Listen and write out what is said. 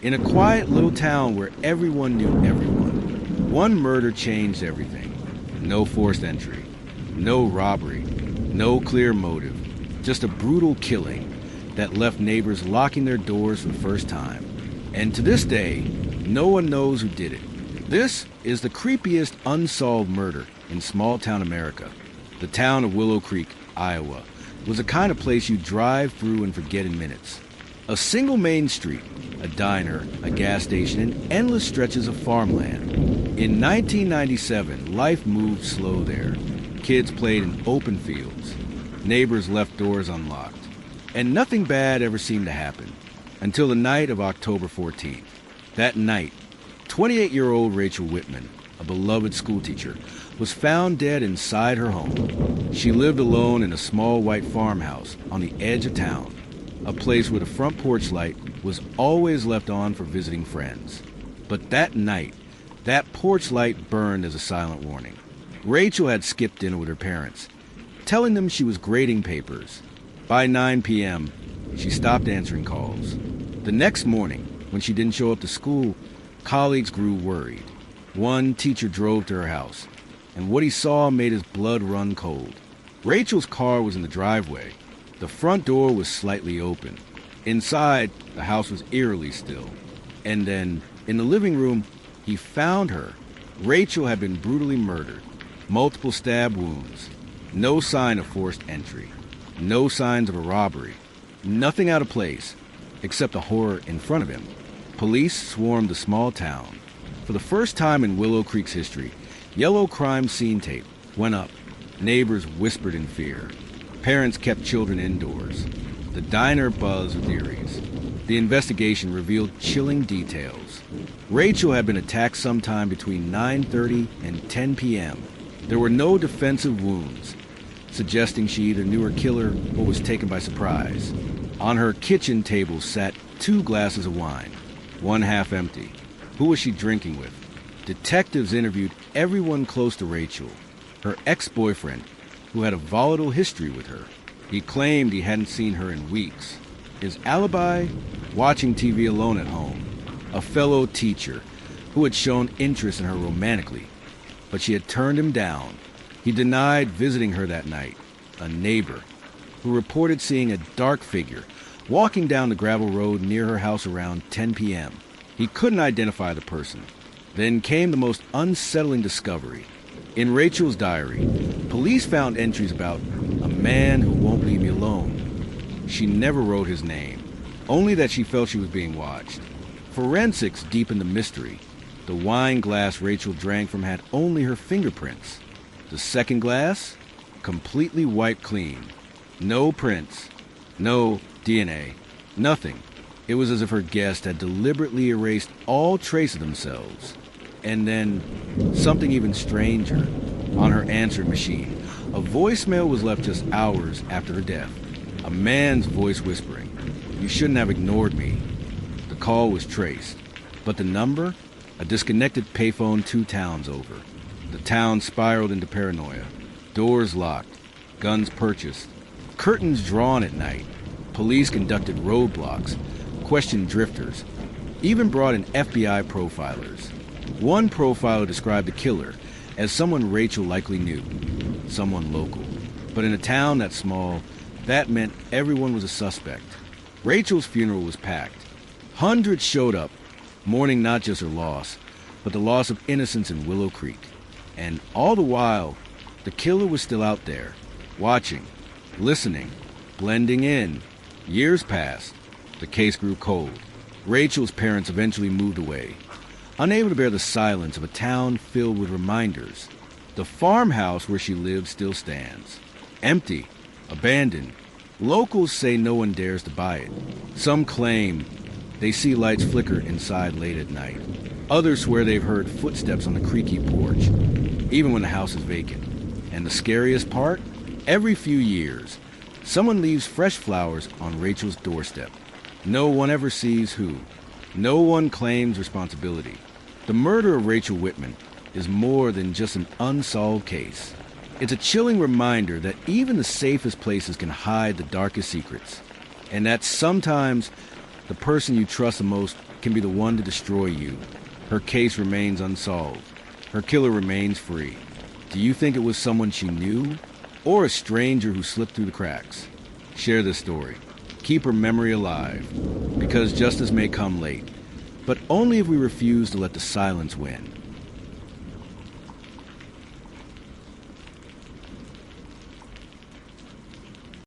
In a quiet little town where everyone knew everyone, one murder changed everything. No forced entry, no robbery, no clear motive, just a brutal killing that left neighbors locking their doors for the first time. And to this day, no one knows who did it. This is the creepiest unsolved murder in small-town America. The town of Willow Creek, Iowa, was the kind of place you drive through and forget in minutes. A single main street, a diner, a gas station, and endless stretches of farmland. In 1997, life moved slow there. Kids played in open fields. Neighbors left doors unlocked. And nothing bad ever seemed to happen until the night of October 14th. That night, 28-year-old Rachel Whitman, a beloved schoolteacher, was found dead inside her home. She lived alone in a small white farmhouse on the edge of town, a place where the front porch light was always left on for visiting friends. But that night, that porch light burned as a silent warning. Rachel had skipped dinner with her parents, telling them she was grading papers. By 9 p.m., she stopped answering calls. The next morning, when she didn't show up to school, colleagues grew worried. One teacher drove to her house, and what he saw made his blood run cold. Rachel's car was in the driveway. The front door was slightly open. Inside, the house was eerily still. And then, in the living room, he found her. Rachel had been brutally murdered. Multiple stab wounds. No sign of forced entry. No signs of a robbery. Nothing out of place, except the horror in front of him. Police swarmed the small town. For the first time in Willow Creek's history, yellow crime scene tape went up. Neighbors whispered in fear. Parents kept children indoors. The diner buzzed with theories. The investigation revealed chilling details. Rachel had been attacked sometime between 9:30 and 10 p.m. There were no defensive wounds, suggesting she either knew her killer or was taken by surprise. On her kitchen table sat 2 glasses of wine, one half empty. Who was she drinking with? Detectives interviewed everyone close to Rachel. Her ex-boyfriend, who had a volatile history with her. He claimed he hadn't seen her in weeks. His alibi? Watching TV alone at home. A fellow teacher who had shown interest in her romantically, but she had turned him down. He denied visiting her that night. A neighbor who reported seeing a dark figure walking down the gravel road near her house around 10 p.m. He couldn't identify the person. Then came the most unsettling discovery. In Rachel's diary, police found entries about a man who won't leave me alone. She never wrote his name, only that she felt she was being watched. Forensics deepened the mystery. The wine glass Rachel drank from had only her fingerprints. The second glass? Completely wiped clean. No prints. No DNA. Nothing. It was as if her guest had deliberately erased all trace of themselves. And then, something even stranger. On her answering machine, a voicemail was left just hours after her death. A man's voice whispering, "You shouldn't have ignored me." The call was traced. But the number? A disconnected payphone 2 towns over. The town spiraled into paranoia. Doors locked. Guns purchased. Curtains drawn at night. Police conducted roadblocks. Questioned drifters. Even brought in FBI profilers. One profiler described the killer as someone Rachel likely knew. Someone local. But in a town that small, that meant everyone was a suspect. Rachel's funeral was packed. Hundreds showed up, mourning not just her loss, but the loss of innocence in Willow Creek. And all the while, the killer was still out there, watching, listening, blending in. Years passed. The case grew cold. Rachel's parents eventually moved away, unable to bear the silence of a town filled with reminders. The farmhouse where she lived still stands. Empty, abandoned. Locals say no one dares to buy it. Some claim they see lights flicker inside late at night. Others swear they've heard footsteps on the creaky porch, even when the house is vacant. And the scariest part? Every few years, someone leaves fresh flowers on Rachel's doorstep. No one ever sees who. No one claims responsibility. The murder of Rachel Whitman is more than just an unsolved case. It's a chilling reminder that even the safest places can hide the darkest secrets, and that sometimes the person you trust the most can be the one to destroy you. Her case remains unsolved. Her killer remains free. Do you think it was someone she knew, or a stranger who slipped through the cracks? Share this story. Keep her memory alive, because justice may come late, but only if we refuse to let the silence win.